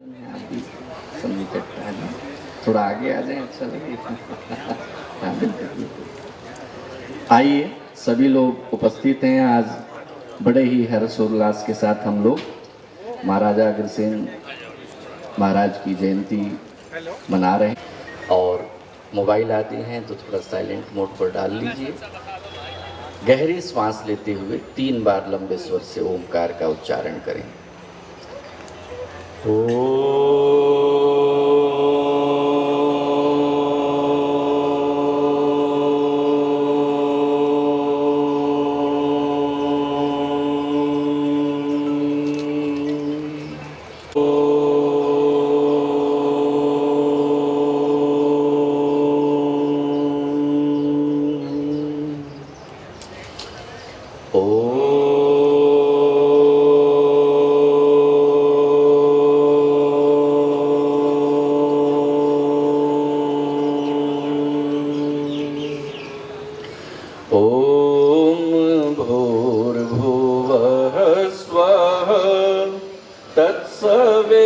आप भी सन्निकट है ना, थोड़ा आगे आ जाए, अच्छा लगेगा। हाँ बिल्कुल बिल्कुल। आइए सभी लोग उपस्थित हैं। आज बड़े ही हर्षोल्लास के साथ हम लोग महाराजा अग्रसेन महाराज की जयंती मना रहे हैं। और मोबाइल आदि हैं तो थोड़ा साइलेंट मोड पर डाल लीजिए। गहरी सांस लेते हुए 3 बार लंबे स्वर से ओमकार का उच्चारण करें। तत्सवितुर्वरेण्यं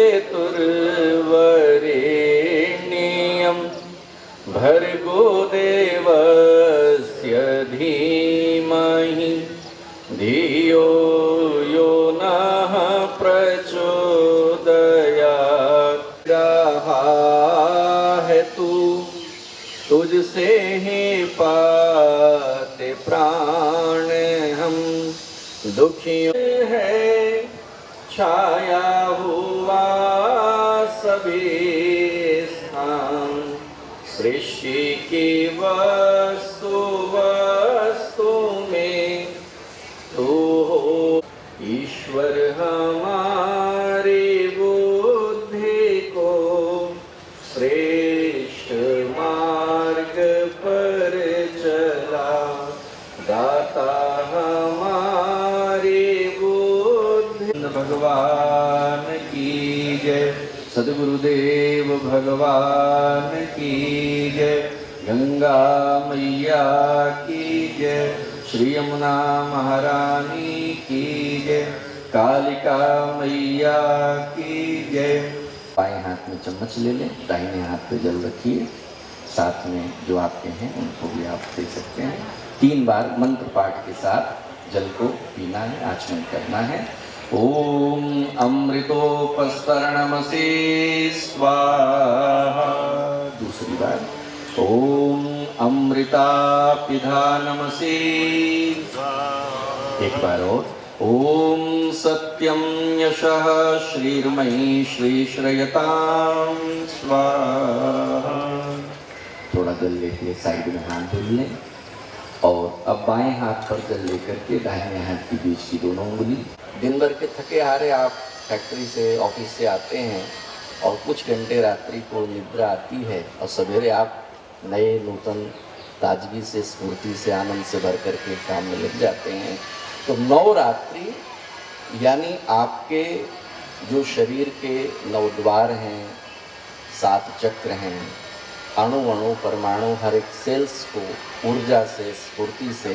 भर्गो देवस्य धीमहि धियो यो नः प्रचोदयात्। रहा है तू तुझसे ही पाते प्राण हम, दुखियों है छाया हुआ सभी स्थान। सृष्टि की वस्तु वस्तु में तू हो ईश्वर। हमारी बुद्धि को श्रेष्ठ मार्ग पर चला, दाता हमारी बुद्धि। भगवान की जय। सद्गुरुदेव भगवान की जय। गंगा मैया की जय। श्री यमुना महारानी की जय। कालिका मैया की जय। बाएं हाथ में चम्मच ले लें, दाहिने हाथ पे जल रखिए। साथ में जो आपके हैं उनको भी आप दे सकते हैं। 3 बार मंत्र पाठ के साथ जल को पीना है, आचमन करना है। ओम अमृतोपस्तरणमसे स्वाहा। दूसरी बार ओम अमृतापिधानमसे। एक बार और ओम सत्यम यशः श्रीर्मयी श्रीश्रयतां स्वाहा। थोड़ा जल लेके साइड में हाथ धुल लें और अब बाएं हाथ पर जल लेकर के दाहिने हाथ के बीच की दोनों उंगली। दिन भर के थके हारे आप फैक्ट्री से ऑफिस से आते हैं और कुछ घंटे रात्रि को निद्रा आती है और सवेरे आप नए नूतन ताजगी से, स्फूर्ति से, आनंद से भर करके काम में लग जाते हैं। तो नवरात्रि यानी आपके जो शरीर के 9 द्वार हैं, 7 चक्र हैं, अणु अणु परमाणु हर एक सेल्स को ऊर्जा से, स्फूर्ति से,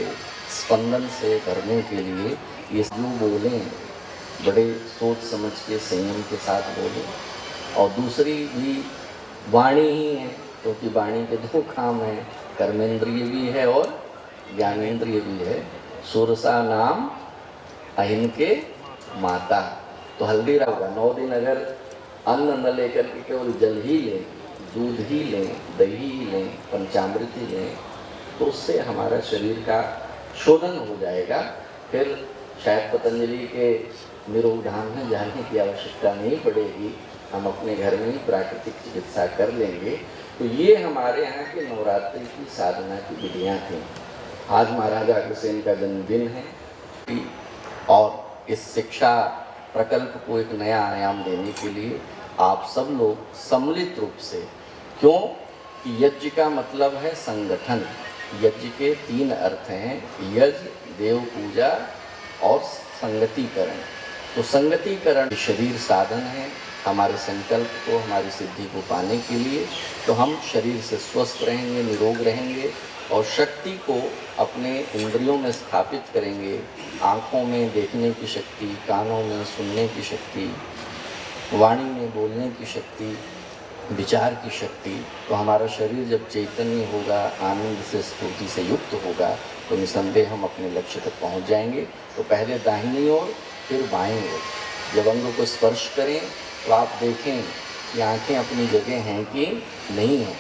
स्पंदन से भरने के लिए ये जो बोलें बड़े सोच समझ के संयम के साथ बोलें। और दूसरी भी वाणी ही है, क्योंकि वाणी के 2 काम हैं, कर्मेंद्रिय भी है और ज्ञानेंद्रिय भी है। सुरसा नाम अहिन के माता। तो हल्दी होगा 9 दिन अगर अन्न न लेकर के केवल जल ही लें, दूध ही लें, दही ही लें, पंचामृत ही लें, तो उससे हमारा शरीर का शोधन हो जाएगा। फिर शायद पतंजलि के निरोग धाम में जाने की आवश्यकता नहीं पड़ेगी, हम अपने घर में ही प्राकृतिक चिकित्सा कर लेंगे। तो ये हमारे यहाँ के नवरात्रि की साधना की विधियाँ थीं। आज महाराजा अग्रसेन का जन्मदिन है और इस शिक्षा प्रकल्प को एक नया आयाम देने के लिए आप सब लोग सम्मिलित रूप से, क्यों कि यज्ञ का मतलब है संगठन। यज्ञ के 3 अर्थ हैं, यज्ञ, देव पूजा और संगतिकरण। तो संगतिकरण शरीर साधन है हमारे संकल्प को, हमारी सिद्धि को पाने के लिए। तो हम शरीर से स्वस्थ रहेंगे, निरोग रहेंगे और शक्ति को अपने इंद्रियों में स्थापित करेंगे। आँखों में देखने की शक्ति, कानों में सुनने की शक्ति, वाणी में बोलने की शक्ति, विचार की शक्ति। तो हमारा शरीर जब चैतन्य होगा, आनंद से, स्फूर्ति से युक्त होगा, तो निसंदेह हम अपने लक्ष्य तक पहुंच जाएंगे। तो पहले दाहिनी ओर, फिर बाईं ओर। जब अंगों को स्पर्श करें तो आप देखें कि आंखें अपनी जगह हैं कि नहीं हैं।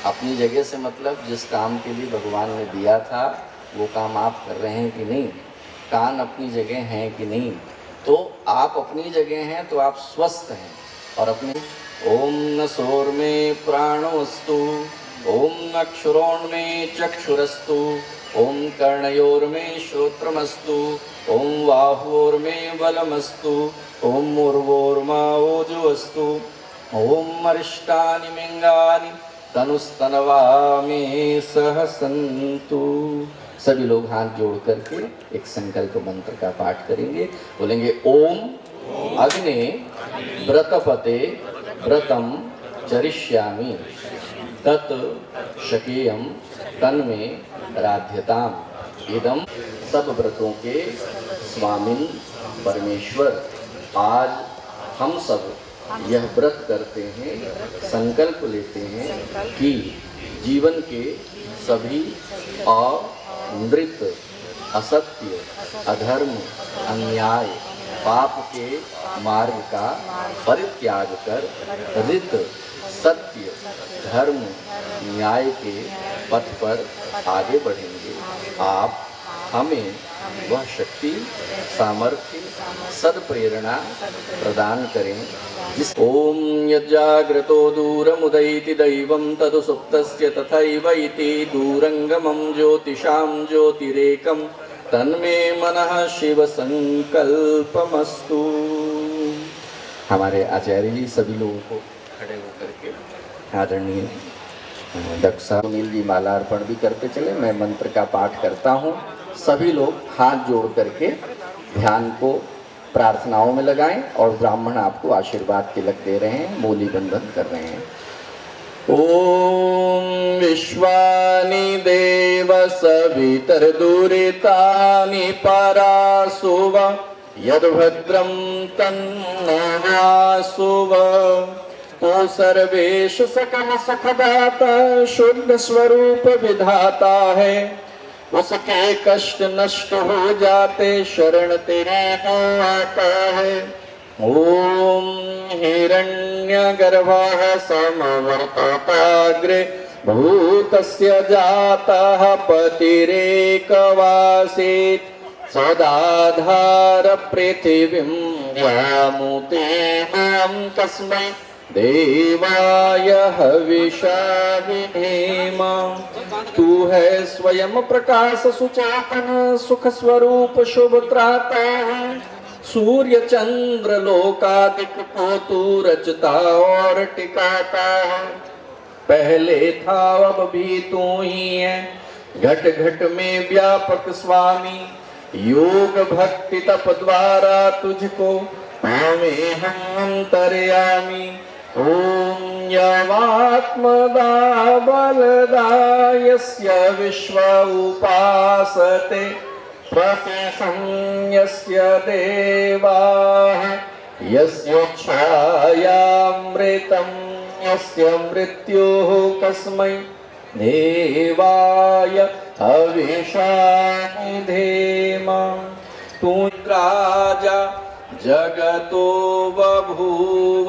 अपनी जगह से मतलब जिस काम के लिए भगवान ने दिया था वो काम आप कर रहे हैं कि नहीं। कान अपनी जगह हैं कि नहीं। तो आप अपनी जगह हैं तो आप स्वस्थ हैं। और अपने ओम नसोर्मे प्राणोस्तु, ओम अक्षरोन्मे चक्षुरस्तु, ओम कर्णयोर्मे श्रोत्रमस्तु, ओम बाहुर्मे बलमस्तु, ओम उर्वोर्मा ओजुअस्तु, ओम अरिष्टानि मिंगानि तनुस्तनवा में सह सन्तु। सभी लोग हाथ जोड़ करके एक संकल्प मंत्र का पाठ करेंगे। बोलेंगे ओम अग्ने व्रतपते व्रतम चरिष्यामि तत् शकेयम तन्मे राध्यताम। इदम। सब व्रतों के स्वामिन परमेश्वर, आज हम सब यह व्रत करते हैं, संकल्प लेते हैं कि जीवन के सभी अमृत, असत्य, अधर्म, अन्याय, पाप के मार्ग का परित्याग कर ऋत, सत्य, धर्म, न्याय के पथ पर आगे बढ़ेंगे। आप हमें वह शक्ति, सामर्थ्य, सद्प्रेरणा प्रदान करें जिस ओम यज्जाग्रतो दूरमुदैति दैवं तदु सुप्तस्य तथैव इति दूरंगमं ज्योतिषां ज्योतिरेकं तन्मे मनः शिव संकल्पमस्तु। हमारे आचार्य जी सभी लोगों को खड़े होकर के आदरणीय दक्षा सुनील जी मालार्पण भी करते चले। मैं मंत्र का पाठ करता हूँ। सभी लोग हाथ जोड़ करके ध्यान को प्रार्थनाओं में लगाएं और ब्राह्मण आपको आशीर्वाद तिलक दे रहे हैं, मूली बंधन कर रहे हैं। ओम विश्वानि देव सवितर्दुरितानि परासुव यद्भद्रं तन्नवासुव। तो सर्वेश सकल सुखदाता शुद्ध स्वरूप विधाता है, उसके कष्ट नष्ट हो जाते शरण तेरे को आता है। ओम हिरण्यगर्भः समवर्तताग्रे भूतस्य जातः पतिरेकवासीत् सदाधार पृथिवीं व्यामुते मां तस्मै देवाय हविषा विधेम। तू है स्वयं प्रकाश सुचेतन सुख स्वरूप शुभ त्राता है। सूर्य चंद्र लोकादिक को तू रचता और टिकाता है। पहले था अब भी तू ही है, घट घट में व्यापक स्वामी। योग भक्ति तप द्वारा तुझको पावे हम अंतर्यामी। ओम यवात्मदा बलदा यस्य विश्व उपासते प्रशंसन् यस्य देवाः यस्य छायामृतं यस्य मृत्युः कस्मै देवाय हविषा विधेम। तू राजा जगतो बभूव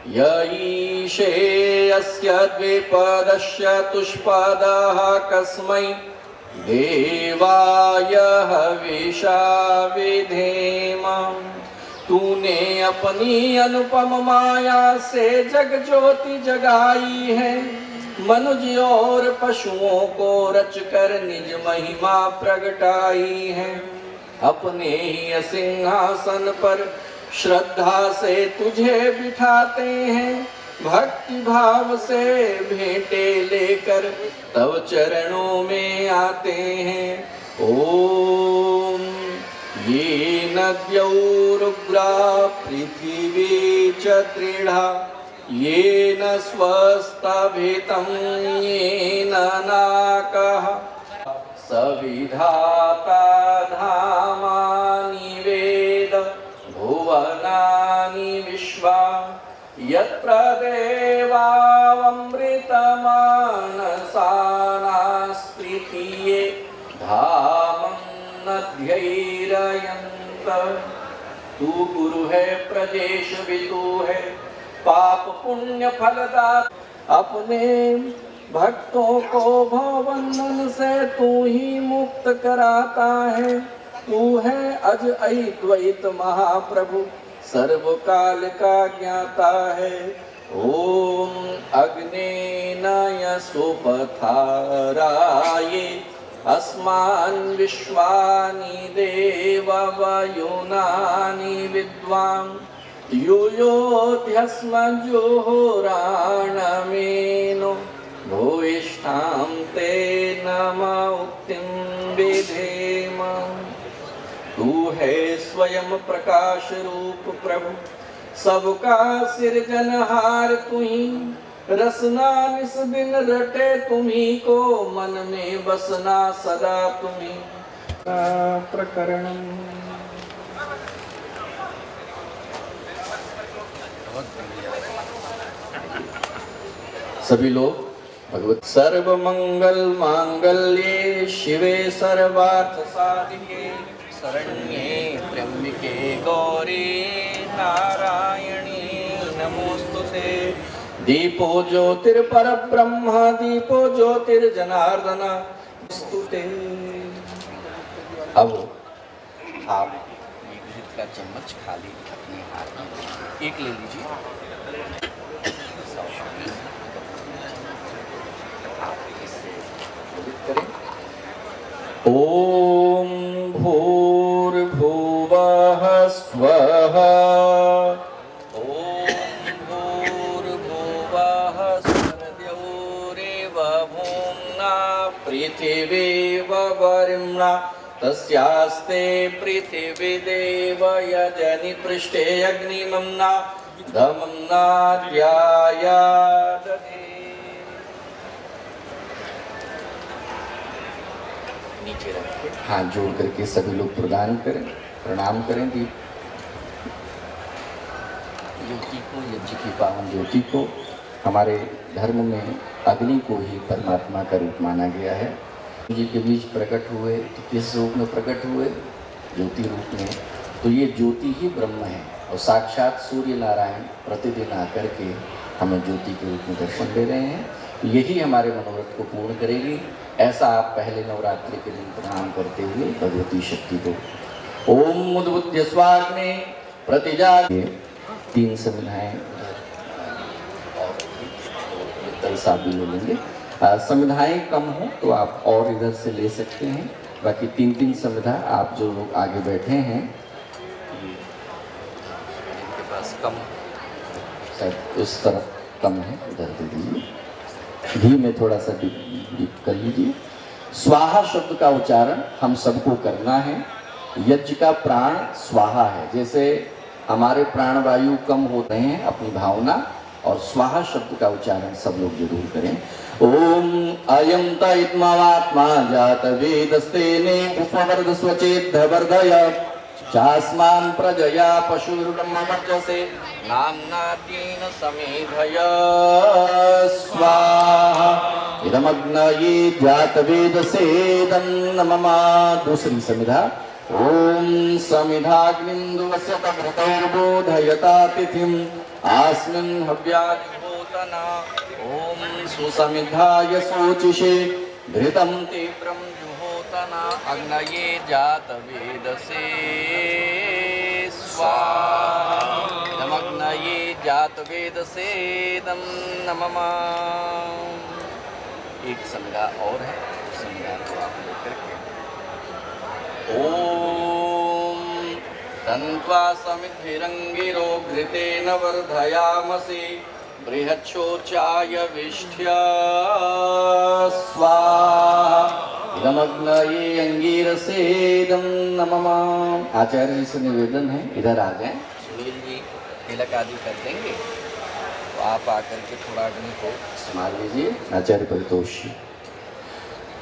य ईशे यस्य द्विपदस्य तुष्पदः कस्मै देवाय हविषा विधेम। तूने अपनी अनुपम माया से जग ज्योति जगाई है, मनुष्य और पशुओं को रचकर निज महिमा प्रगटाई है। अपने ही सिंहासन पर श्रद्धा से तुझे बिठाते हैं, भक्ति भाव से भेंटे लेकर तव चरणों में आते हैं। ओम ये नद्यौरुग्रा पृथिवी च दृढ़ा ये न स्वस्थभितं ये न नाकः सविधाता धामानि वेद भुवनानि विश्वा प्रदेवावमृतमानसानास्त्रितीये धामं नद्यैरयन्त। तू गुरु है प्रदेश विदु है पाप पुण्य फलदा। अपने भक्तों को भवबंधन से तू ही मुक्त कराता है। तू है अज अद्वैत महाप्रभु सर्वकाल का ज्ञाता है। ओम अग्नेनाय सुपथाराये अस्मान् विश्वानि देववयुनानि विद्वान् यूयोध्यस्मज्जुहोराणमेनो भूयिष्ठां ते नमोक्तिं विधेम। तू है स्वयं प्रकाश रूप प्रभु सबका सिरजनहार तू ही। रसना निस दिन रटे तुम्ही को मन में बसना सदा तुम्ही। प्रकरणम सभी लोग भगवत सर्व मंगल मांगल्ये शिवे सर्वार्थ साधिके शरण्ये त्र्यंबिके गौरी नारायणी नमोस्तुते। दीपो ज्योतिर्पर ब्रह्म दीपो ज्योतिर्जनार्दन स्तुते। अब आप घृत का चम्मच खाली अपने हाथ में एक ले लीजिए। ओम भूर्भुवः स्वः। ओम भूर्भुवः स्वर्देव भूम्ना पृथिवीव वरुणा तस्यास्ते पृथिवी देव यजनि पृष्ठे अग्निमम्ना धमम्ना ध्यायादधे। नीचे रखिए, हाथ जोड़ करके सभी लोग प्रदान करें, प्रणाम करें दीप ज्योति को, यज्ञ की पावन ज्योति को। हमारे धर्म में अग्नि को ही परमात्मा का रूप माना गया है। जी के बीच प्रकट हुए तो किस रूप में प्रकट हुए? ज्योति रूप में। तो ये ज्योति ही ब्रह्म है और साक्षात सूर्य नारायण प्रतिदिन आकर के हमें ज्योति के रूप में दर्शन दे रहे हैं। यही हमारे मनोरथ को पूर्ण करेगी। ऐसा आप पहले नवरात्रि के दिन प्रणाम करते हुए भगवती शक्ति को ओम उद्बुद्ध स्वाग्ने प्रतिजाग। 3 संविधाएं और साबी ले लेंगे। संविधाएं कम हो तो आप और इधर से ले सकते हैं। बाकी 3-3 संविधा आप जो लोग आगे बैठे हैं जिनके पास कम शायद उस तरफ कम है उधर दे दीजिए। घी में थोड़ा सा डीप कर लीजिए। स्वाहा शब्द का उच्चारण हम सबको करना है। यज्ञ का प्राण स्वाहा है। जैसे हमारे प्राणवायु कम होते हैं अपनी भावना, और स्वाहा शब्द का उच्चारण सब लोग जरूर करें। ओम अयं तैत्मवात्मा जात वेदस्तेने पुष्पवर्ध स्वचेद्धवर्धय चास्मान् प्रजया पशुर्ब्रह्मवर्चसे नाम्नादीन समेधय स्वाहा इदमग्नये जातवेदसेदं नममा। दूसरी समिधा ओम समिधाग्निन्दुवस्य तघृतैर्बोधयता तिथिम् आस्मिन् हव्यादिभूतना। ओम सुसमिधाय शोचिषे घृतं तीव्रं जुहोतना अग्नये जातवेदसे स्वाहा इदमग्नये जातवेदसेदं नमः। एक संज्ञा और है, संज्ञा को आप लेकर के ओम तन्त्वा समिद्भिरंगिरो घृतेन वर्धयामसि बृहच्छोचाय विष्ठ्य स्वाहा इदमग्नये अंगिरसेदं नमः। आचार्य जी से निवेदन है इधर आ जाएं। सुनील जी तिलक आदि कर देंगे तो आप आकर के थोड़ा अग्नि को संभाल लीजिए। आचार्य परितोष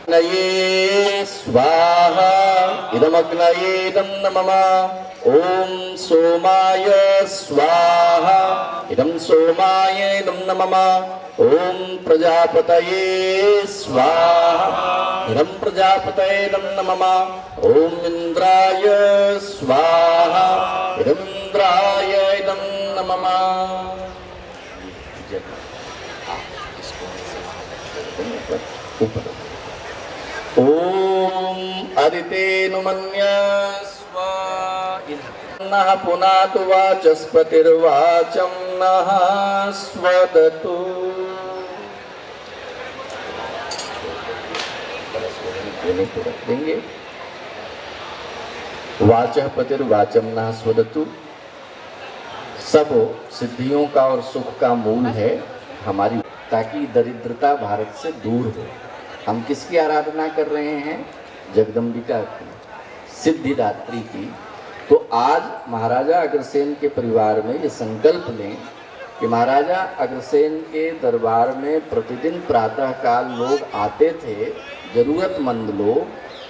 नये स्वाहा इदमग्नये नमः। ओम सोमाय स्वाहा इदं सोमाय इदं नमः ओम प्रजापतये स्वाहा इदं प्रजापतये इदं नमः ओम इंद्राय स्वाहा इदं इंद्राय इदं नमः। ओम अदितेनुमन्य नः पुनातु वाचस्पतिर्वाचं नः स्वदतु। देंगे वाचः पतिर्वाचं नः स्वदतु। सब सिद्धियों का और सुख का मूल है हमारी, ताकि दरिद्रता भारत से दूर हो। हम किसकी आराधना कर रहे हैं? जगदम्बिका की, सिद्धिदात्री की। तो आज महाराजा अग्रसेन के परिवार में ये संकल्प लें कि महाराजा अग्रसेन के दरबार में प्रतिदिन प्रातःकाल लोग आते थे, जरूरतमंद लोग,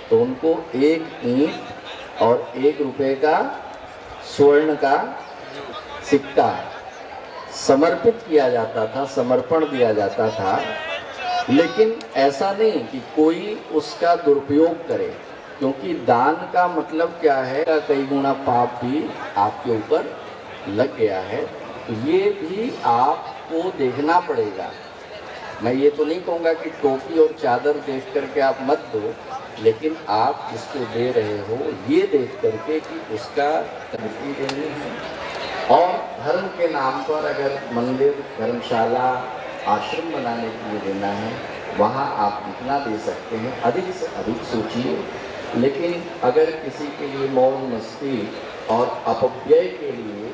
तो उनको 1 ईंट और 1 रुपए का स्वर्ण का सिक्का समर्पित किया जाता था, समर्पण दिया जाता था। लेकिन ऐसा नहीं कि कोई उसका दुरुपयोग करे, क्योंकि दान का मतलब क्या है? कई गुना पाप भी आपके ऊपर लग गया है। तो ये भी आपको देखना पड़ेगा। मैं ये तो नहीं कहूँगा कि टोपी और चादर देख करके आप मत दो, लेकिन आप जिसको दे रहे हो ये देख करके कि उसका तरक्की देनी है। और धर्म के नाम पर अगर मंदिर, धर्मशाला, आश्रम बनाने के लिए देना है, वहाँ आप जितना दे सकते हैं अधिक से अधिक सोचिए। लेकिन अगर किसी के लिए मौज मस्ती और अपव्यय के लिए,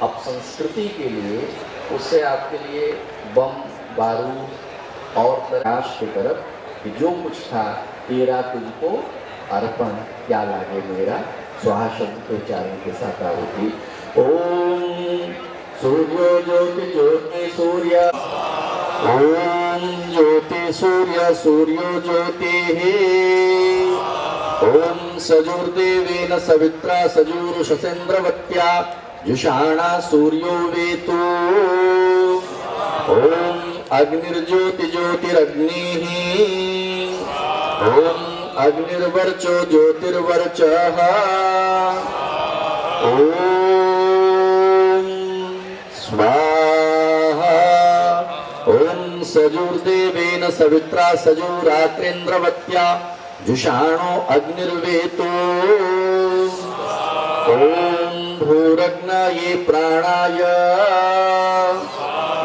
अपसंस्कृति के लिए, उससे आपके लिए बम बारूद और तराश की तरफ कि जो कुछ था तेरा तुझको अर्पण, क्या लागे मेरा, स्वाहा शब्द के उच्चारण के साथ आहुति। ओम सूर्यो ज्योति ज्योति सूर्य, ओम ज्योति सूर्य सूर्यो ज्योतिः, ओम सजुर्देवेन सवित्रा सजुरुषसेन्द्रवत्या जुषाणा सूर्यो वेतु, ओम अग्निर्ज्योति ज्योतिरग्निः, ओम अग्निर्वर्चो ज्योतिर्वर्चः, ओम स्वाहा, ओम सजुर्देवेन सवित्रा सजुरात्रेन्द्रवत्या जुषाणो अग्निर्वेतो, ओम भूरग्नाये प्राणाय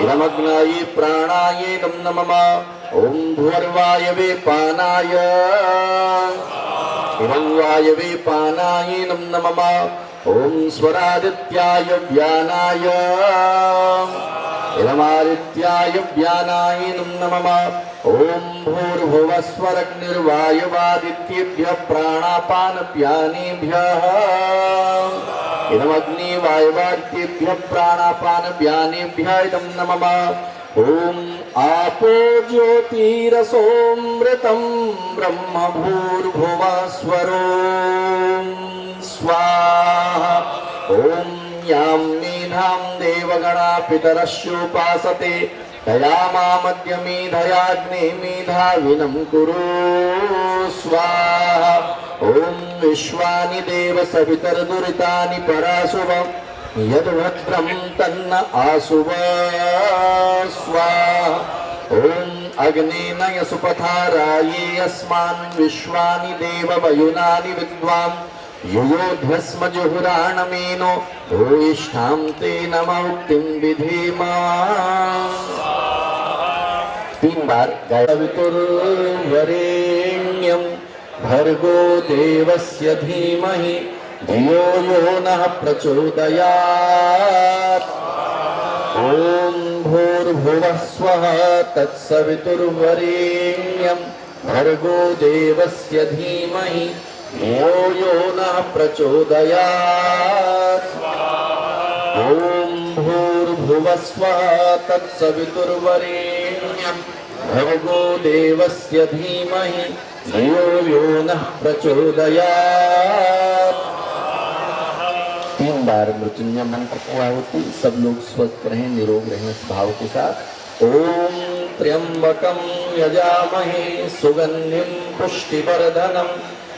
इदमग्नाये प्राणाये नमः, ओम भूर्वायवे पानाय इदं वायवे पानाये नमः, ओम स्वरादित्याय व्यानाय इदमादित्याय व्यानाय नमः, ओम भूर्भुवस्वरग्निर्वायवादित्येभ्यः प्राणापानव्यानेभ्यः इदमग्निवायवादित्येभ्यः प्राणापानव्यानेभ्यः इदं नमः, ओम आपो ज्योतिरसोमृतं ब्रह्म भूर्भुवस्वरो स्वाहा, ओम यां मेधां देवगणा पितरस्योपासते दयामामद्य मेधयाग्ने मेधाविनं कुरु स्वाहा, ओम विश्वानि देव सवितर्दुरितानि पराशुभं यद्भद्रं तन्न आशुभ स्वाहा, ओम अग्नेन यसुपथाराये अस्मान् विश्वानि देव वयुनानि विद्वान् युयोध्यस्म जुहुराणमेनो भूयिष्ठां ते नमोक्तिं विधेमा। 3 बार गायवितुर्वरेण्यं भर्गो देवस्य धीमहि धियो यो नः प्रचोदयात्। ओम भूर्भुवः स्वः तत्सवितुर्वरेण्यं भर्गो देवस्य धीमहि धियो यो नः प्रचोदयात्। ओम भूर्भुवः स्वः तत्सवितुर्वरेण्यं भर्गो देवस्य धीमहि धियो यो नः प्रचोदयात्। बार मृत्युंजय मंत्र को आहुति। सब लोग स्वस्थ रहें, निरोग रहें इस भाव के साथ। ओम त्र्यंबकं यजामहे सुगंधिं पुष्टिवर्धनम्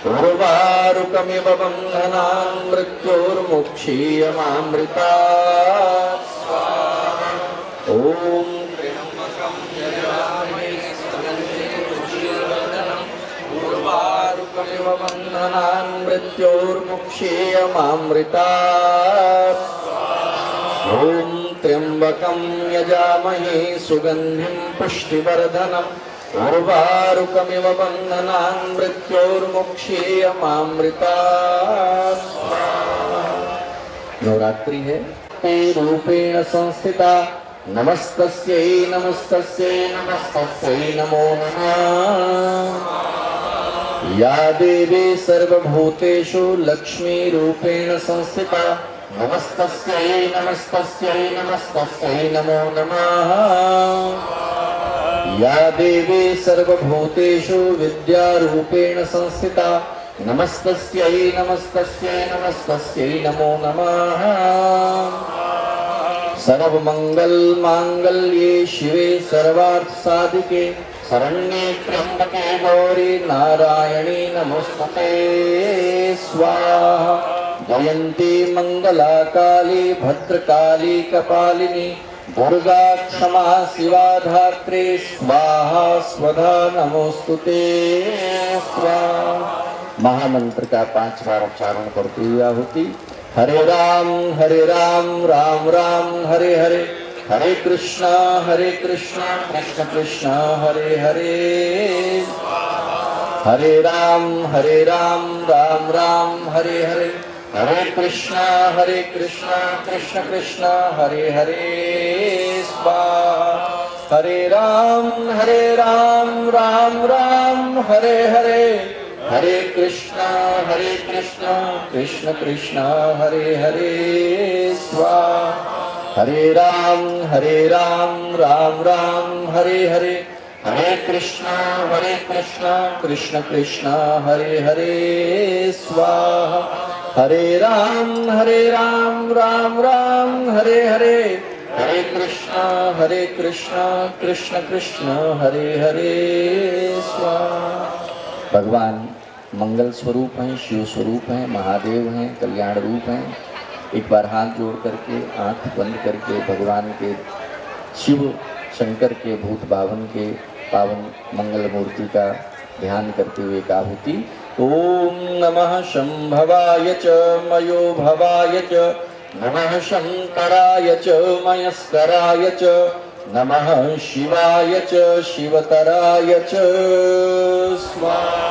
उर्वारुकमिव बन्धनान् मृत्योर्मुक्षीयमामृतात् स्वाहा। ओम त्र्यंबकं यजामहे सुगंधिं पुष्टिवर्धनम् उर्वारुकमिव बन्धनान् मृत्योर्मुक्षीयमामृतात् स्वाहा। ओम त्र्यंबकं यजामहे सुगंधिं पुष्टिवर्धनम् उर्वारुकमिव बन्धनान् मृत्योर्मुक्षीयमामृतात् स्वाहा। नवरात्रि है ते रूपेण संस्थिता नमस्तस्यै नमस्तस्यै नमस्तस्यै नमो नमः। या देवी सर्वभूतेषु लक्ष्मी रूपेण संस्थिता नमस्तस्यै नमस्तस्यै नमस्तस्यै नमो नमः। या देवी सर्वभूतेषु विद्यारूपेण संस्थिता नमस्तस्यै नमस्तस्यै नमस्तस्यै नमो नमः। सर्वमंगल मांगल्ये शिवे सर्वार्थ साधिके शरण्ये त्र्यंबके गौरी नारायणी नमोस्तुते स्वाहा। जयंती मंगला काली भद्रकाली कपालिनी दुर्गा क्षमा शिवा धात्री स्वाहा स्वधा नमोस्तुते स्वाहा। महामंत्र का 5 बार उच्चारण करते हुए आहुति। हरे राम राम राम हरे हरे, हरे कृष्णा कृष्ण कृष्ण हरे हरे। हरे राम राम राम हरे हरे, हरे कृष्णा कृष्ण कृष्ण हरे हरे स्वाहा। हरे राम राम राम हरे हरे, हरे कृष्णा कृष्ण कृष्ण हरे हरे स्वाहा। हरे राम राम राम हरे हरे, हरे कृष्णा कृष्ण कृष्ण हरे हरे स्वाहा। हरे राम राम राम हरे हरे, हरे कृष्णा कृष्ण कृष्ण हरे हरे स्वाहा। भगवान मंगल स्वरूप हैं, शिव स्वरूप हैं, महादेव हैं, कल्याण रूप हैं। एक बार हाथ जोड़ करके आंख बंद करके भगवान के शिव शंकर के भूत भावन के पावन मंगल मूर्ति का ध्यान करते हुए एक आहुति। ओम नमः शंभवाय च मयो भवाय च नमः शंकराय च मयस्कराय च नमः शिवाय च शिवतराय च स्वाहा।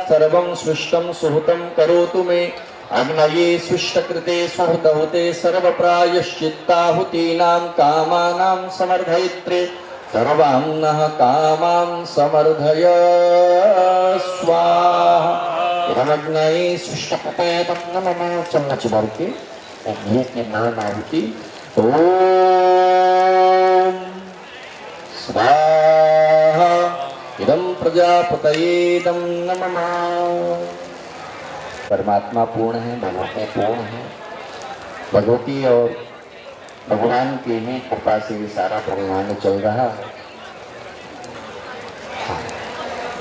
सर्वं सृष्टं सुहृतं करोतु मे अग्नये सृष्टकृते सुहृतहुते सर्वप्रायश्चित्ताहुतीनां कामानां समर्धयित्रे सर्वां नः कामां समर्धय स्वाहा। अग्नये सृष्टकृते नमः। चम्मच भर के घी की नाम आहुति। ओम स्वाहा। इदं प्रजापतये इदं नमः। परमात्मा पूर्ण है, भगवती पूर्ण है। भगवती और भगवान की ही कृपा से ये सारा ब्रह्मांड चल रहा है।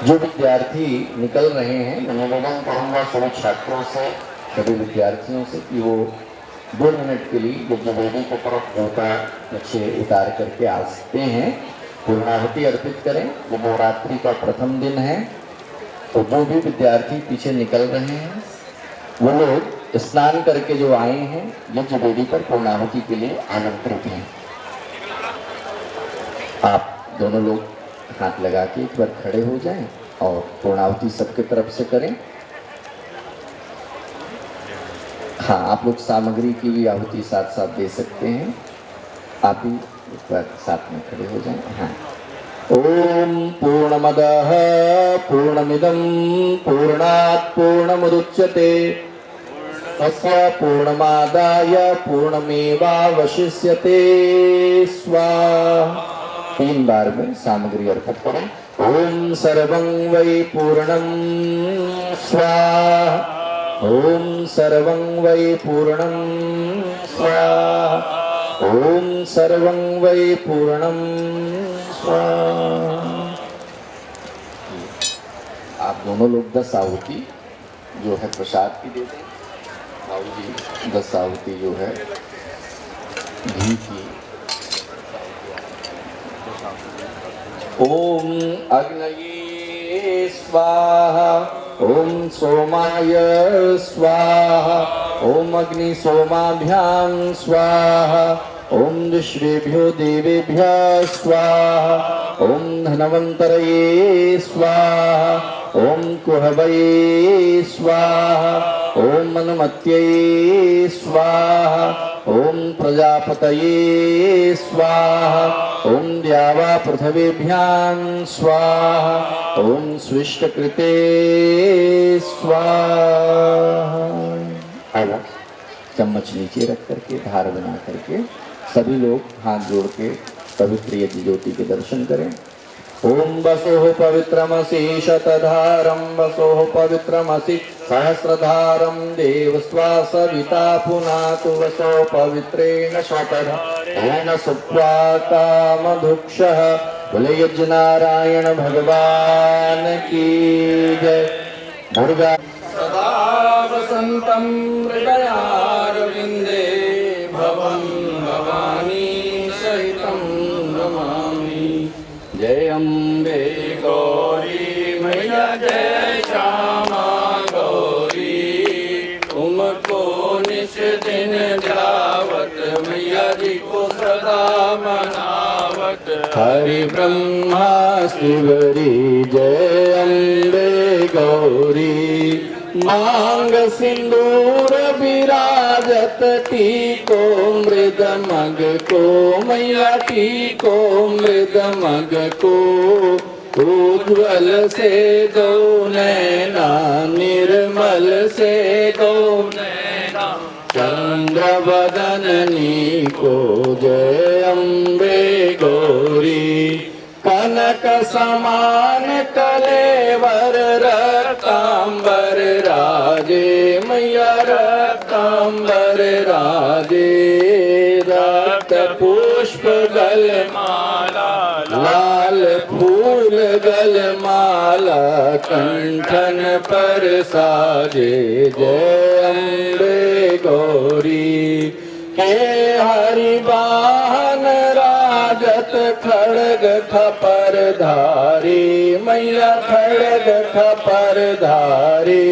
जो विद्यार्थी निकल रहे हैं, मैं निवेदन करूंगा सभी छात्रों से, सभी विद्यार्थियों से कि वो 2 मिनट के लिए यज्ञवेदी की तरफ जूता पीछे उतार करके आ सकते हैं, पूर्णाहुति अर्पित करें। ये नवरात्रि का प्रथम दिन है, तो जो भी विद्यार्थी पीछे निकल रहे हैं वो लोग स्नान करके जो आए हैं यज्ञ वेदी पर पूर्णाहुति के लिए आमंत्रित हैं। आप दोनों लोग हाथ लगा के एक बार खड़े हो जाएं और पूर्णाहुति सबके तरफ से करें। हाँ, आप लोग सामग्री की भी आहुति साथ साथ दे सकते हैं। आप भी एक बार साथ में खड़े हो जाएं। हाँ। ओम पूर्णमदः पूर्णमिदं पूर्णात् पूर्णमुदच्यते तस्य पूर्णमादाय पूर्णमेवावशिष्यते स्वाहा। 3 बार में सामग्री अर्पित करें। ओम सर्वं वै पूर्णं स्वाहा। ओम सर्वं वै पूर्णं स्वाहा। ओम सर्वं वै पूर्णं स्वाहा। आप दोनों लोग 10 आहुति जो है प्रसाद की दे दें। जी 10 आहुति जो है घी की। ओम अग्नये स्वाहा। ओम सोमाय स्वाहा। ओम अग्नि सोमाभ्यां स्वाहा। ओम दुष्रेभ्यो देवेभ्यः स्वाहा। ओम धनवंतरये स्वाहा। ओम कुहवये स्वाहा। ओम मनुमत्यै स्वाहा। ओम प्रजापतये स्वाहा। ओम द्यावा पृथ्वीभ्यां स्वाहा। ओम स्विष्टकृते स्वाहा। अब चम्मच नीचे रख करके धार बना करके सभी लोग हाथ जोड़ के पवित्र यज्ञ ज्योति के दर्शन करें। ओम वसोः पवित्रमसि शतधारं वसोः पवित्रमसि सहस्रधारं देवस्वा सविता पुनातु वसो पवित्रेण शतधारेण सुप्त्वा कामधुक्षः। बोले यज्ञ नारायण भगवान की जय। दुर्गा सदा वसन्तं हृदयारविन्दे भवं भवानी सहितं नमामि। जय अम्बे गौरी मैया जय श्यामा गौरी। तुमको निश दिन ध्यावत मैया जी को सदा मनावत। हरि ब्रह्मा शिवरी जय अम्बे गौरी। मांग सिंदूर विराजत टीको मृदमग को मैया टीको मृदमग को। उज्ज्वल से दो नैना निर्मल से दो नैना चंद्र बदननी को। जय अम्बे गौरी। कनक समान कलेवर रक्तांबर राजे मैया रक्तांबर राजे। रक्त पुष्प गल माला लाल फूल गल माला कंठन पर साजे। जय अम्बे गौरी। हे हरि वाहन राजत खड़ग खपर धारी मैया खड़ग खपर धारी।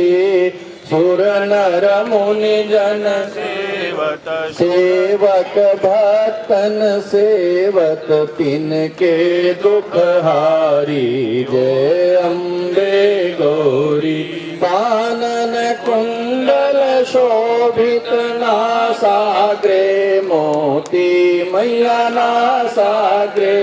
सुर नर मुनि जन सेवत सेवक भक्तन सेवत तिनके दुख हारी। जय अम्बे गौरी। कानन कुंडल शोभित नासाग्रे मोती मैया नासाग्रे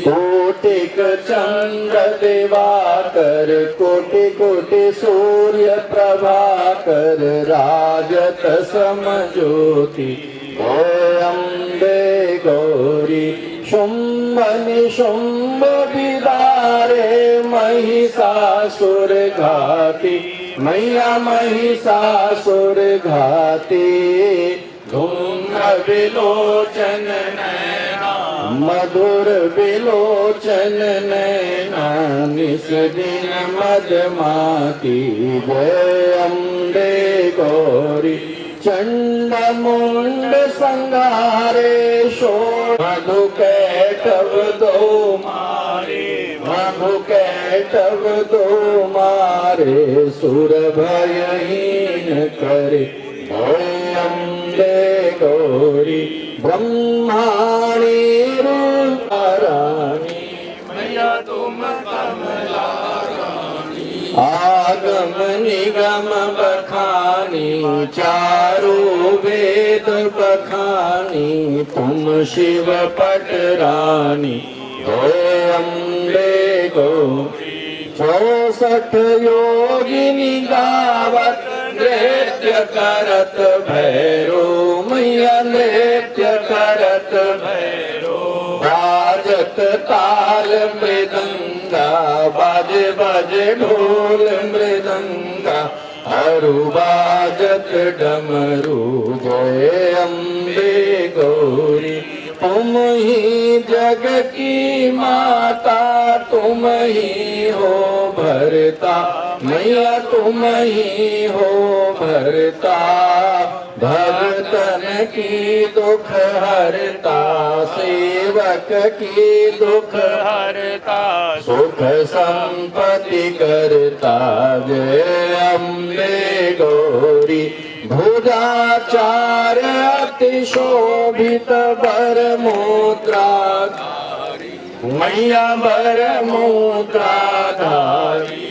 कोटिक चंद्र दिवाकर कोटि कोटि सूर्य प्रभाकर राजत समज्योति। जय अम्बे गौरी। शुंभ निशुंभ बिदारे महिषासुर घाती मैया महिषासुर घाती। धूम्र विलोचन नैना मधुर विलोचन नैना निस दिन मदमाती। जय अम्बे गौरी। चंड मुंड संगारे शो मधु कैटव दो मारे मधु कैटव दो मारे। सुर भयहीन करे जय अम्बे गौरी। ब्रह्माणी रूपारानी मैया तुम कमला रानी। आगम अगम निगम बखानी, चारों वेद बखानी, तुम शिव पटरानी, जय अम्बे गौरी। 64 योगिनी गावत, नृत्य करत भैरो, मैया नृत्य करत भैरो। बाजत ताल मृदंगा, बाजे बाजे ढोल मृदंगा, हरु बाजत डमरू, जय अम्बे गौरी। तुम ही जग की माता, तुम ही हो भरता, मैया तुम ही हो भरता। भगतन की दुख हरता, सेवक की दुख हरता, सुख संपत्ति करता, जय अम्बे गौरी। भुजाचार अति शोभित बर मुद्राधारी, मैया बर मुद्राधारी।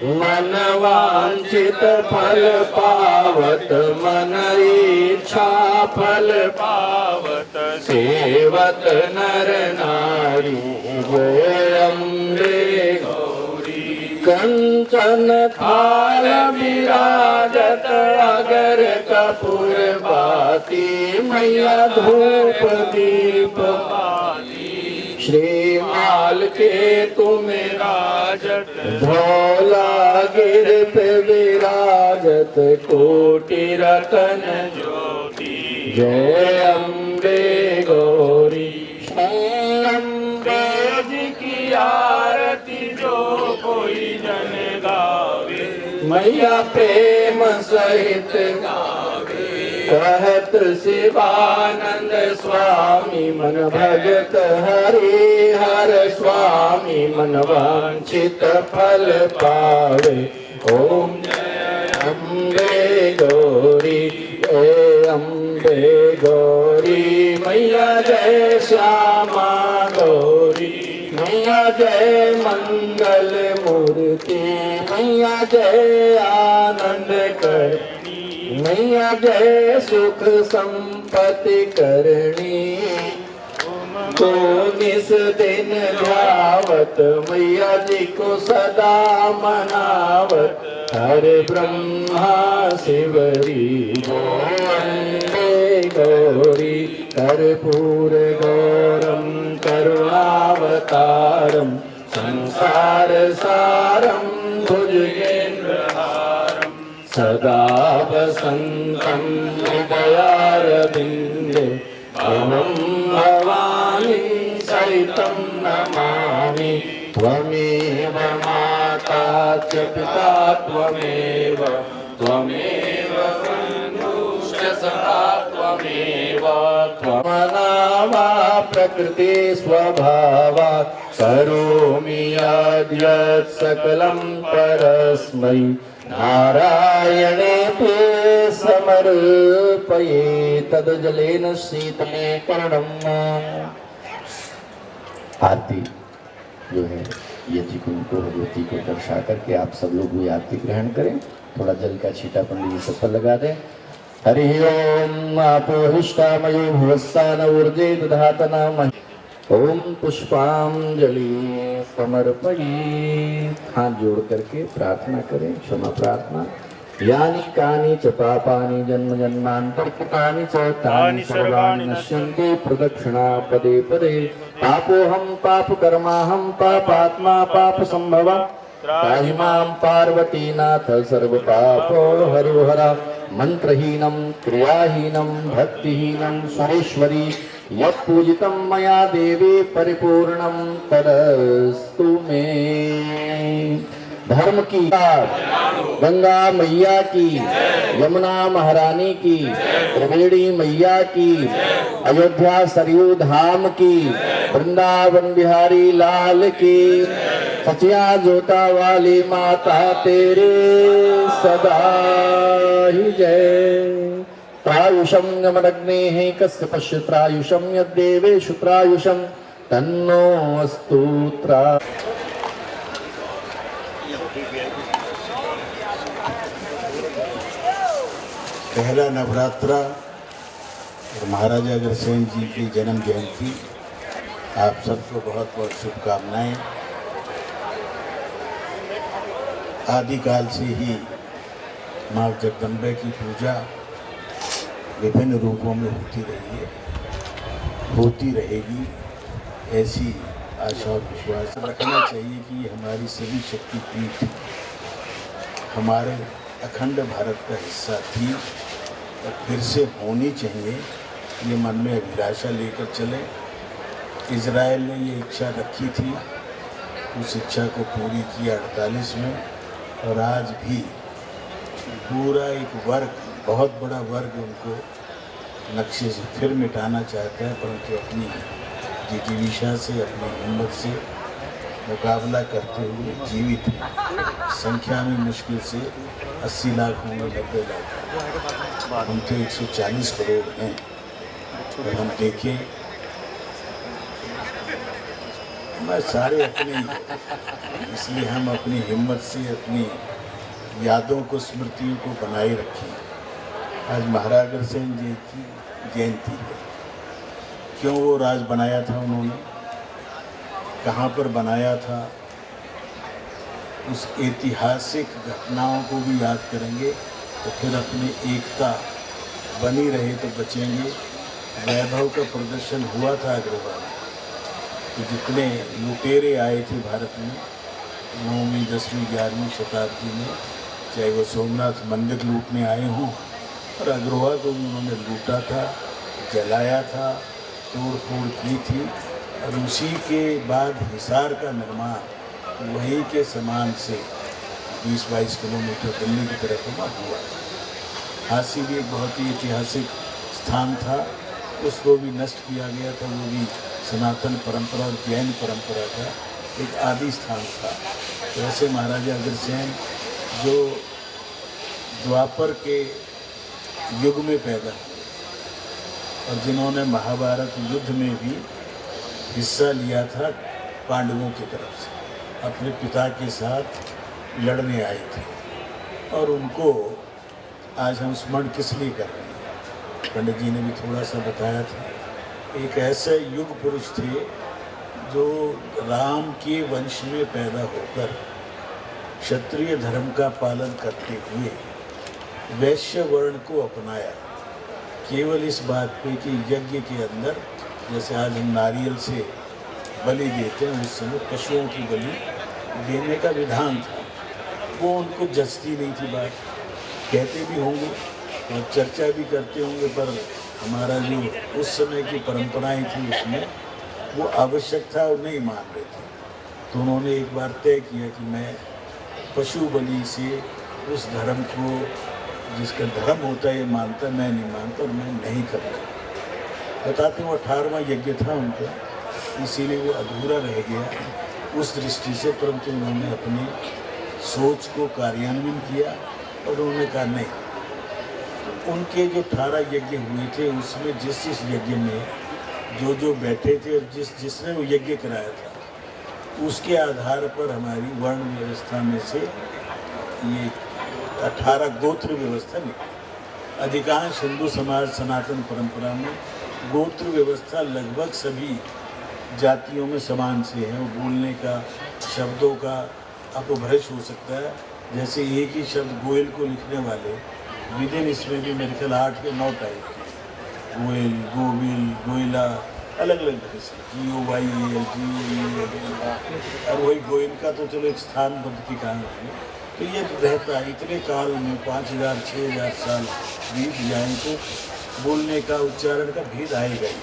मन वांछित फल पावत, मन इच्छा फल पावत, सेवत नर नारी, जय अम्बे गौरी। कंचन थाल विराजत, अगर कपूर बाती, मैया धूप दीप बाती। श्रीमाल के तुम राजत, धौला गिर पे विराजत, कोटि रतन ज्योति, जय अम्बे गौरी। अम्बे जी की आरती जो कोई जन गावे, मैया प्रेम सहित गावे। कहत शिवानंद स्वामी, मन भगत हरि हर स्वामी, मन वांछित फल पावे। ओम जय अम्बे गौरी, जय अम्बे गौरी। मैया जय श्यामा गौरी, मैया जय मंगल मूर्ति, मैया जय आनंद करणी, मैया जय सुख संपत्ति करणी। तो निस दिन ध्यावत, मैया जी को सदा मनावत, हर ब्रह्मा शिवरी, जय अम्बे गौरी। कर्पूर गौरम करुणावतारम, संसार सारम भुजगेन्द्रहारम, सदा वसन्तं हृदयारविन्दे, त्वं भवानी सहितं नमामि। त्वमेव माता च पिता त्वमेव, त्वमेव बन्धुश्च सखा त्वमेव। त्वमनामा प्रकृति स्वभावात्, करोमि यद्यत् सकलं परस्मै, नारायणे ते समर्पये, तद्जलेन शीतले कर्णम्। आरती जो है यति को भगवती को दर्शा करके आप सब लोग भी आरती ग्रहण करें। थोड़ा जल का छींटा पंडित जी सब पर लगा दें। हरि ओम आपोहिष्टामयो भुवस्तान ऊर्जे दधात नाम। ओम पुष्पांजलि समर्पये। हाथ जोड़ करके प्रार्थना करें, क्षमा प्रार्थना। यानि कानि च पापानि जन्म जन्मांतर कृतानि च तानि सर्वाणि नश्यन्ति प्रदक्षिणा पदे पदे। पापोऽहं पापकर्माहं पापात्मा पापसंभवः। त्राहि मां पार्वतीनाथ सर्वपापो हरो हर। मंत्रहीनं क्रियाहीनं भक्तिहीनं सुरेश्वरी यत्पूजितं मया देवी परिपूर्णं तदस्तु मे। धर्म की गंगा मैया की, यमुना महारानी की, त्रिवेणी मैया की, अयोध्या सरयू धाम की, वृंदावन बिहारी लाल की, सचिया जोता वाली माता तेरे सदा ही जय। प्रायुषं यमदग्नेः कस्य पश्यत्रायुषं यद्देवेषु त्रायुषं तन्नो अस्तु त्रा। पहला नवरात्रा और महाराजा अग्रसेन जी की जन्म जयंती, आप सबको बहुत बहुत शुभकामनाएं। आदिकाल से ही माँ जगदम्बे की पूजा विभिन्न रूपों में होती रही है, होती रहेगी, ऐसी आशा और विश्वास रखना चाहिए कि ये हमारी सभी शक्तिपीठ हमारे अखंड भारत का हिस्सा थी और फिर से होनी चाहिए। ये मन में अभिलाषा लेकर चले। इजराइल ने ये इच्छा रखी थी, उस इच्छा को पूरी किया 48 में, और आज भी पूरा एक वर्ग, बहुत बड़ा वर्ग उनको नक्शे से फिर मिटाना चाहता है, परंतु अपनी जिजीविषा से, अपनी हिम्मत से मुकाबला करते हुए जीवित हैं। संख्या में मुश्किल से 80 लाख होंगे, 90 लाख, हम तो 140 करोड़ हैं। अगर हम देखें, मैं सारे अपने ही, इसलिए हम अपनी हिम्मत से अपनी यादों को, स्मृतियों को बनाए रखें। आज महाराज अग्रसेन जी की जयंती है। क्यों वो राज बनाया था उन्होंने, कहाँ पर बनाया था, उस ऐतिहासिक घटनाओं को भी याद करेंगे तो फिर अपनी एकता बनी रहे तो बचेंगे। वैभव का प्रदर्शन हुआ था अग्रवाल, तो जितने लुटेरे आए थे भारत में 9वीं, 10वीं, 11वीं शताब्दी में, चाहे वो सोमनाथ मंदिर लूटने आए हों, और अग्रवाल को भी उन्होंने लूटा था, जलाया था, तोड़ फोड़ की थी। और उसी के बाद हिसार का निर्माण वहीं के समान से 20-22 किलोमीटर दिल्ली की तरफ हुआ। झांसी भी एक बहुत ही ऐतिहासिक स्थान था, उसको भी नष्ट किया गया था। वो भी सनातन परंपरा और जैन परंपरा का एक आदि स्थान था। तो ऐसे महाराजा अग्रसेन जो द्वापर के युग में पैदा हुए और जिन्होंने महाभारत युद्ध में भी हिस्सा लिया था, पांडवों की तरफ से अपने पिता के साथ लड़ने आए थे, और उनको आज हम स्मरण किस लिए कर रहे हैं, पंडित जी ने भी थोड़ा सा बताया था। एक ऐसे युग पुरुष थे जो राम के वंश में पैदा होकर क्षत्रिय धर्म का पालन करते हुए वैश्य वर्ण को अपनाया, केवल इस बात पे कि यज्ञ के अंदर, जैसे आज हम नारियल से बलि देते हैं, उस समय पशुओं की बलि देने का विधान था। वो उनको जचती नहीं थी बात, कहते भी होंगे और चर्चा भी करते होंगे, पर हमारा जो उस समय की परंपराएं थी उसमें वो आवश्यक था और नहीं मान रहे थे। तो उन्होंने एक बार तय किया कि मैं पशु बलि से उस धर्म को, जिसका धर्म होता है ये मानता, मैं नहीं मानता और मैं नहीं करता। बताते वो 18वां यज्ञ था उनका, इसीलिए वो अधूरा रह गया उस दृष्टि से, परंतु उन्होंने अपनी सोच को कार्यान्वयन किया और उन्होंने कहा नहीं। तो उनके जो 18 यज्ञ हुए थे उसमें जिस यज्ञ में जो बैठे थे और जिसने वो यज्ञ कराया था, उसके आधार पर हमारी वर्ण व्यवस्था में से ये 18 गोत्र व्यवस्था निकली। अधिकांश हिंदू समाज सनातन परंपरा में गोत्र व्यवस्था लगभग सभी जातियों में समान से है। वो बोलने का, शब्दों का अपभ्रंश हो सकता है। जैसे एक ही शब्द गोयल को लिखने वाले विदिन इसमें भी मेरे ख्याल 8 या 9 टाइप के, गोयल, गोविल, गोयला, अलग अलग तरह से, GOYAL, GOEL, और वही गोयल का तो चलो एक स्थानबद्ध ठिकाना है। तो ये रहता है, इतने काल में 5000-6000 साल बीत जाएँ तो बोलने का, उच्चारण का भेद आएगा ही।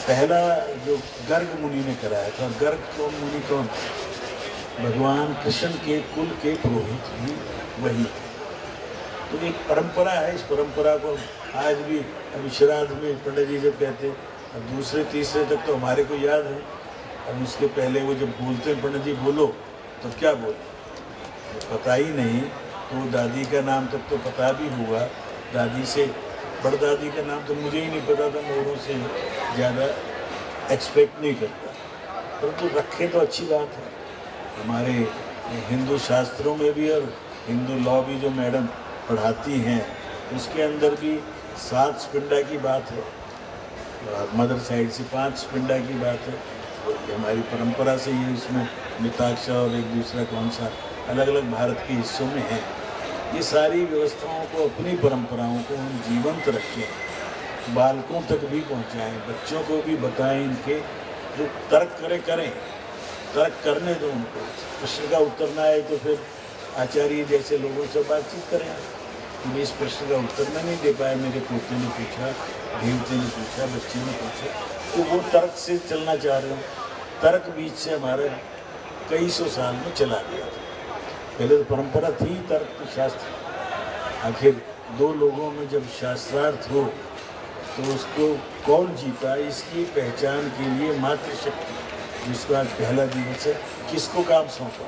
पहला जो गर्ग मुनि ने कराया था, गर्ग मुनि कौन था? भगवान कृष्ण के कुल के पुरोहित भी वही थे। तो एक परंपरा है, इस परंपरा को आज भी अभी श्राद्ध में पंडित जी जब कहते, अब दूसरे तीसरे तक तो हमारे को याद है, अब उसके पहले वो जब बोलते हैं पंडित जी बोलो, तो क्या बोले पता ही नहीं। तो दादी का नाम तक तो पता भी होगा, दादी से बड़दादी का नाम तो मुझे ही नहीं पता था, मैं औरों से ज़्यादा एक्सपेक्ट नहीं करता, परंतु रखे तो अच्छी बात है। हमारे हिंदू शास्त्रों में भी और हिंदू लॉ भी जो मैडम पढ़ाती हैं उसके अंदर भी 7 स्पिंडा की बात है, मदर साइड से 5 स्पिंडा की बात है। ये हमारी परंपरा से ये इसमें मिताक्षा और एक दूसरा कौन सा अलग अलग भारत के हिस्सों में है। ये सारी व्यवस्थाओं को, अपनी परंपराओं को हम जीवंत रखें, बालकों तक भी पहुंचाएं, बच्चों को भी बताएं। इनके जो तर्क करें, तर्क करने दो उनको। प्रश्न का उत्तर ना आए तो फिर आचार्य जैसे लोगों से बातचीत करें कि इस प्रश्न का उत्तर मैं नहीं दे पाया, मेरे पोते ने पूछा, देवते ने पूछा, बच्चे ने पूछा, तो वो तर्क से चलना चाह रहे हो। तर्क बीच से हमारा कई सौ साल में चला गया था। पहले तो परंपरा थी तर्क की, शास्त्र। आखिर दो लोगों में जब शास्त्रार्थ हो तो उसको कौन जीता, इसकी पहचान के लिए मातृशक्ति, जिसको आज पहला दिवस है, किसको काम सौंपा।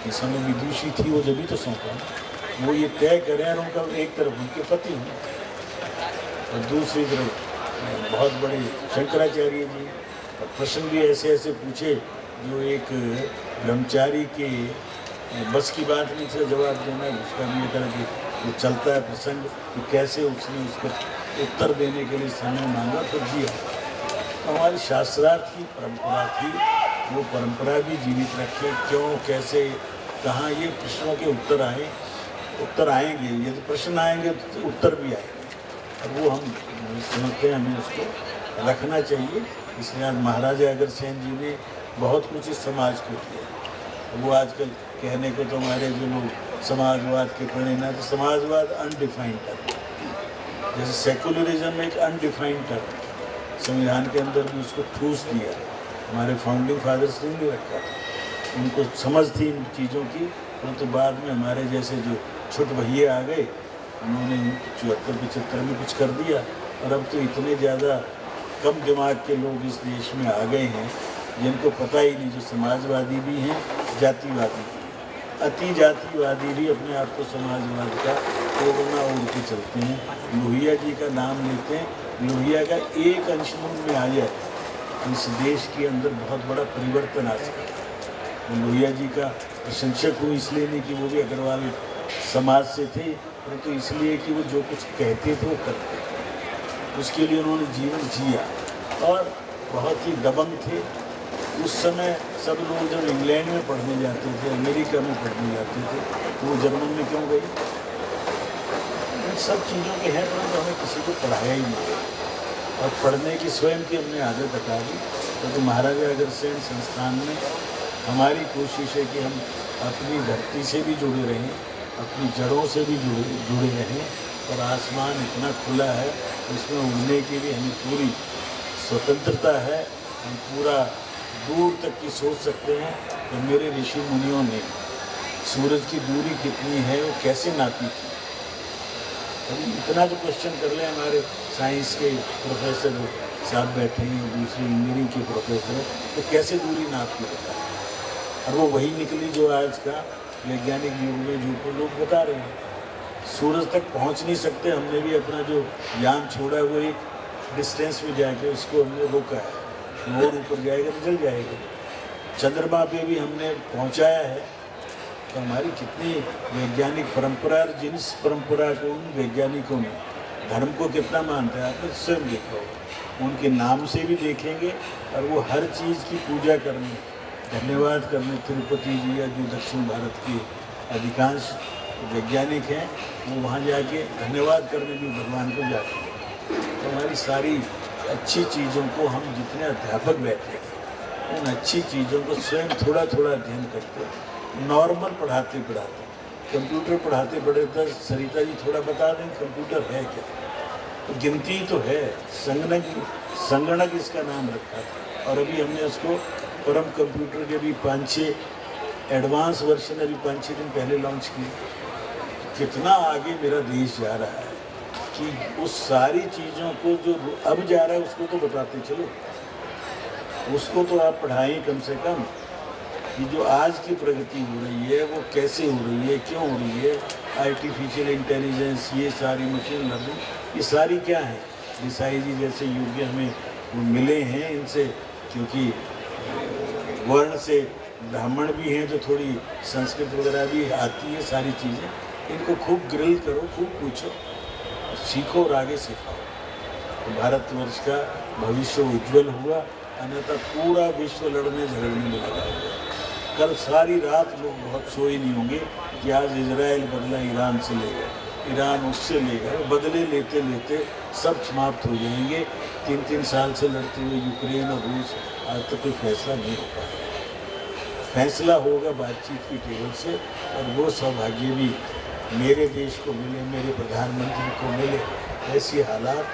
इस समय विदुषी थी, वो जब भी तो सौंपा, वो ये तय करें। और उनका एक तरफ उनके पति हैं और दूसरी तरफ बहुत बड़े शंकराचार्य जी। प्रश्न भी ऐसे ऐसे पूछे जो एक ब्रह्मचारी के बस की बात नहीं था जवाब देना। उसका भी एक तरह की वो चलता है प्रसंग कि कैसे उसने उसको उत्तर देने के लिए समय मांगा तो दिया। तो हमारी शास्त्रार्थ की परंपरा थी, वो परंपरा भी जीवित रखें। क्यों, कैसे, कहाँ, ये प्रश्नों के उत्तर आए, उत्तर आएंगे। यदि प्रश्न आएंगे तो उत्तर भी आएंगे, और वो हम समझते हैं हमें उसको रखना चाहिए। इसलिए आज महाराजा अग्रसेन जी ने बहुत कुछ इस समाज को किया। वो आजकल कहने को तो हमारे जो लोग समाजवाद के पढ़े ना, तो समाजवाद अनडिफाइंड टर्म, जैसे सेकुलरिज्म एक अनडिफाइंड टर्म, संविधान के अंदर भी उसको ठूस दिया। हमारे फाउंडिंग फादर्स ने भी रखा था, उनको समझ थी इन चीज़ों की, परंतु बाद में हमारे जैसे जो छोटे भैया आ गए, उन्होंने 74-75 में कुछ कर दिया। और अब तो इतने ज़्यादा कम दिमाग के लोग इस देश में आ गए हैं जिनको पता ही नहीं, जो समाजवादी भी हैं, जातिवादी भी हैं। अति जातिवादी भी अपने आप को समाजवाद का ओढ़ना ओढ़ के चलते हैं। लोहिया जी का नाम लेते हैं, लोहिया का एक अंश में आ जाए, इस देश के अंदर बहुत बड़ा परिवर्तन आ सकता है। लोहिया जी का प्रशंसक हूँ इसलिए नहीं कि वो भी अग्रवाल समाज से थे, परंतु इसलिए कि वो जो कुछ कहते थे वो करते थे। उसके लिए उन्होंने जीवन जिया और बहुत ही दबंग थे। उस समय सब लोग जब इंग्लैंड में पढ़ने जाते थे, अमेरिका में पढ़ने जाते थे, तो वो जर्मन में क्यों गए? इन सब चीज़ों के हैं, परंतु हमें किसी को पढ़ाया ही नहीं और पढ़ने की स्वयं की हमने आदत हटा दी। तो महाराजा अग्रसेन संस्थान में हमारी कोशिश है कि हम अपनी धरती से भी जुड़े रहें, अपनी जड़ों से भी जुड़े रहें। और आसमान इतना खुला है, उसमें उड़ने की भी हमें पूरी स्वतंत्रता है। हम पूरा दूर तक की सोच सकते हैं। तो मेरे ऋषि मुनियों ने सूरज की दूरी कितनी है वो कैसे नापी थी। अभी इतना जो क्वेश्चन कर ले, हमारे साइंस के प्रोफेसर साहब बैठे हैं, दूसरे इंजीनियरिंग के प्रोफेसर, तो कैसे दूरी नाप के बताए। और वो वही निकली जो आज का वैज्ञानिक युग में जो लोग बता रहे हैं। सूरज तक पहुंच नहीं सकते, हमने भी अपना जो यान छोड़ा है वो एक डिस्टेंस में जाके उसको हमने रोका है। और ऊपर जाएगा तो जल जाएगा। चंद्रमा पे भी हमने पहुंचाया है। तो हमारी कितनी वैज्ञानिक परंपरा, और जिस परंपरा को उन वैज्ञानिकों ने धर्म को कितना मानता है आपने स्वयं देखा होगा। उनके नाम से भी देखेंगे और वो हर चीज़ की पूजा करने, धन्यवाद करने, तिरुपति जी या जो दक्षिण भारत के अधिकांश वैज्ञानिक हैं वो वहाँ जाके धन्यवाद करने भी भगवान को जाते हैं। तो हमारी सारी अच्छी चीज़ों को हम जितने अध्यापक बैठे हैं उन अच्छी चीज़ों को स्वयं थोड़ा थोड़ा अध्ययन करते हैं। नॉर्मल पढ़ाते कंप्यूटर पढ़ाते तो सरिता जी थोड़ा बता दें कंप्यूटर है क्या। तो गिनती तो है, संगणक इसका नाम रखा था। और अभी हमने उसको परम कंप्यूटर के भी 5-6 एडवांस वर्जन अभी 5-6 दिन पहले लॉन्च किए। कितना आगे मेरा देश जा रहा है कि उस सारी चीज़ों को जो अब जा रहा है उसको तो बताते चलो, उसको तो आप पढ़ाएं कम से कम। कि जो आज की प्रगति हो रही है वो कैसे हो रही है, क्यों हो रही है, आर्टिफिशियल इंटेलिजेंस, ये सारी मशीन लर्निंग, ये सारी क्या है। देसाई जी जैसे योग्य हमें मिले हैं इनसे, क्योंकि वर्ण से ब्राह्मण भी हैं तो थोड़ी संस्कृत वगैरह भी आती है सारी चीज़ें। इनको खूब ग्रिल करो, खूब पूछो, सीखो और आगे सिखाओ। तो भारतवर्ष का भविष्य उज्जवल हुआ, अन्यथा पूरा विश्व लड़ने झगड़ने में लगा हुआ है। कल सारी रात लोग बहुत सोए नहीं होंगे कि आज इजराइल बदला ईरान से लेगा, ईरान उससे लेगा, बदले लेते लेते सब समाप्त हो जाएंगे। 3-3 साल से लड़ते हुए यूक्रेन और रूस, आज तक कोई फैसला नहीं हो पाया। फैसला होगा बातचीत की टेबल से, और वो सौभाग्य भी मेरे देश को मिले, मेरे प्रधानमंत्री को मिले। ऐसी हालात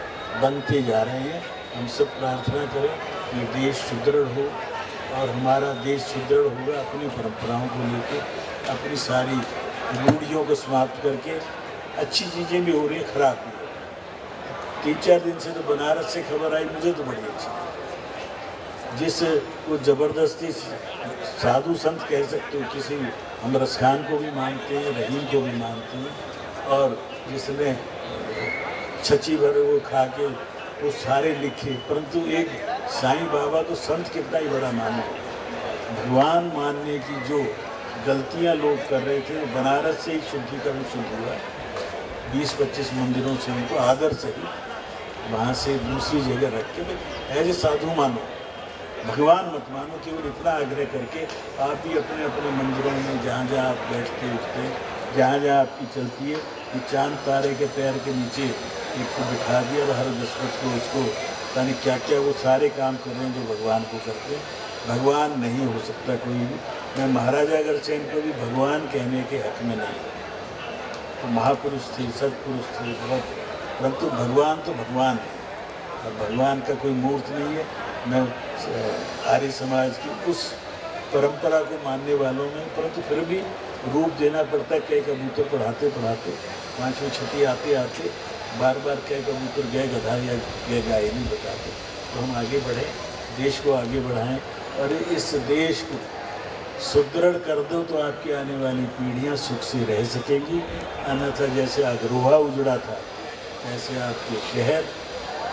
बनते जा रहे हैं। हम सब प्रार्थना करें कि देश सुदृढ़ हो, और हमारा देश सुदृढ़ होगा अपनी परंपराओं को लेकर, अपनी सारी रूढ़ियों को समाप्त करके। अच्छी चीज़ें भी हो रही हैं, खराब भी हो रही हैं। 3-4 दिन से तो बनारस से खबर आई, मुझे तो बड़ी अच्छी लगी। जिस वो ज़बरदस्ती साधु संत कह सकते हो, किसी अमरस खान को भी मानते हैं, रहीम को भी मानते हैं, और जिसने छची भर वो खा के वो सारे लिखे, परंतु एक साईं बाबा तो संत कितना ही बड़ा मानो। भगवान मानने की जो गलतियां लोग कर रहे थे, बनारस से ही शुद्धिकरण शुरू हुआ। 20-25 मंदिरों से उनको आदर से ही वहाँ से दूसरी जगह रख के एज ए साधु मानो, भगवान मत मानो। केवल इतना आग्रह करके आप भी अपने अपने मंदिरों में जहाँ जहाँ आप बैठते उठते, जहाँ जहाँ आपकी चलती है, कि चांद तारे के पैर के नीचे एक को बिठा दिया और हर दशमत को उसको यानी क्या क्या वो सारे काम कर रहे हैं जो भगवान को करते हैं। भगवान नहीं हो सकता कोई भी। मैं महाराजा अग्रसेन को भी भगवान कहने के हक में नहीं, तो महापुरुष थे, सत्पुरुष थे बहुत, परंतु भगवान तो भगवान है, और भगवान का कोई मूर्त नहीं है। मैं आर्य समाज की उस परंपरा को मानने वालों में, परंतु फिर भी रूप देना पड़ता है। कई कबूतर पढ़ाते पढ़ाते 5वीं 6वीं आते आते बार बार कई कबूतर गए गधा या गए गाय नहीं बताते। तो हम आगे बढ़ें, देश को आगे बढ़ाएं, और इस देश को सुदृढ़ कर दो तो आपकी आने वाली पीढ़ियां सुख से रह सकेंगी। अन्यथा जैसे अग्रोहा उजड़ा था, ऐसे आपके शहर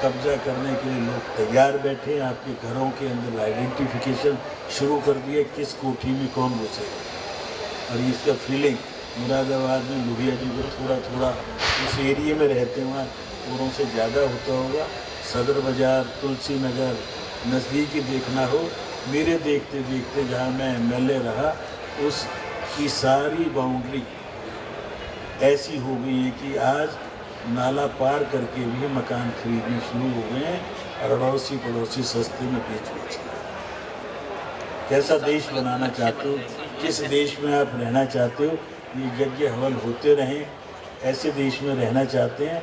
कब्जा करने के लिए लोग तैयार बैठे हैं। आपके घरों के अंदर आइडेंटिफिकेशन शुरू कर दिए, किस कोठी में कौन घुसेगा। और इसका फीलिंग मुरादाबाद में लोहिया जी को थोड़ा थोड़ा उस एरिए में रहते हैं, वहाँ औरों से ज़्यादा होता होगा। सदर बाज़ार, तुलसी नगर नज़दीकी देखना हो, मेरे देखते देखते जहाँ मैं MLA रहा, उसकी सारी बाउंड्री ऐसी हो गई है कि आज नाला पार करके भी मकान खरीदने शुरू हो गए हैं, और अड़ोसी पड़ोसी सस्ते में बेच रहे हैं। कैसा देश बनाना चाहते हो, किस देश में आप रहना चाहते हो, ये यज्ञ हवन होते रहें। ऐसे देश में रहना चाहते हैं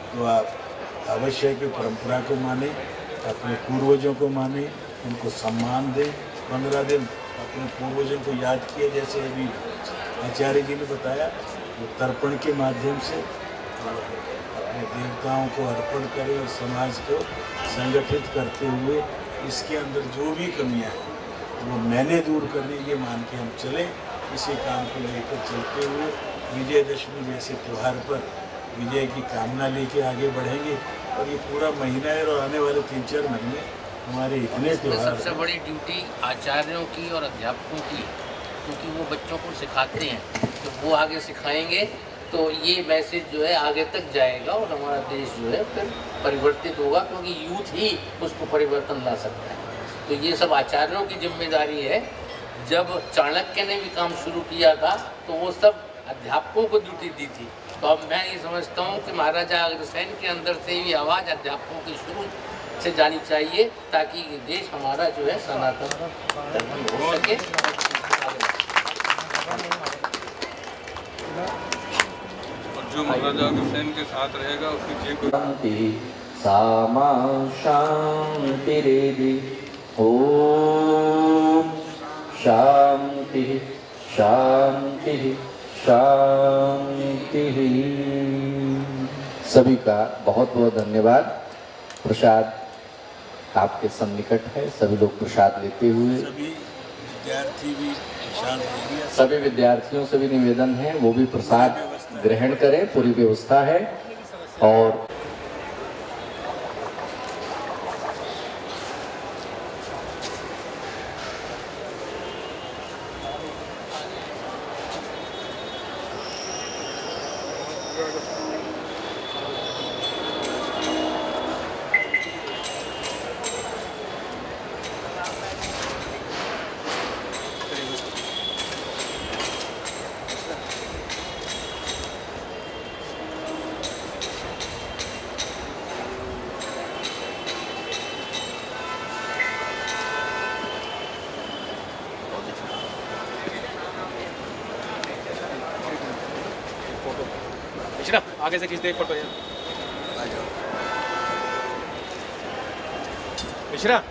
तो आप अवश्य की परंपरा को माने, अपने पूर्वजों को माने, उनको सम्मान दें। 15 दिन अपने पूर्वजों को याद किए, जैसे अभी आचार्य जी ने बताया, वो तर्पण के माध्यम से अपने देवताओं को अर्पण करें, और समाज को संगठित करते हुए इसके अंदर जो भी कमियां हैं वो मैंने दूर करने, ये मान के हम चलें। इसी काम को लेकर चलते हुए विजयदशमी जैसे त्यौहार पर विजय की कामना लेके आगे बढ़ेंगे। और ये पूरा महीना है, और आने वाले 3-4 महीने हमारे इतने त्यौहार। सबसे बड़ी ड्यूटी आचार्यों की और अध्यापकों की, क्योंकि वो बच्चों को सिखाते हैं, तो वो आगे सिखाएंगे तो ये मैसेज जो है आगे तक जाएगा, और हमारा देश जो है फिर परिवर्तित होगा, क्योंकि यूथ ही उसको परिवर्तन ला सकता है। तो ये सब आचार्यों की जिम्मेदारी है। जब चाणक्य ने भी काम शुरू किया था तो वो सब अध्यापकों को ड्यूटी दी थी। तो अब मैं ये समझता हूँ कि महाराजा अग्रसेन के अंदर से भी आवाज़ अध्यापकों की शुरू से जानी चाहिए, ताकि देश हमारा जो है सनातन धर्म हो सके। और जो महाराजा अग्रसेन के साथ रहेगा उसकी जय को शांति सामा शांतिरेधि। ओम शांति शांति शांति। सभी का बहुत बहुत धन्यवाद। प्रसाद आपके सन्निकट है, सभी लोग प्रसाद लेते हुए, सभी विद्यार्थी भी प्रसाद ले लिया। सभी विद्यार्थियों से भी निवेदन है वो भी प्रसाद ग्रहण करें, पूरी व्यवस्था है। और आगे से खींचते एक फोटो यार। आ जाओ। मिश्रा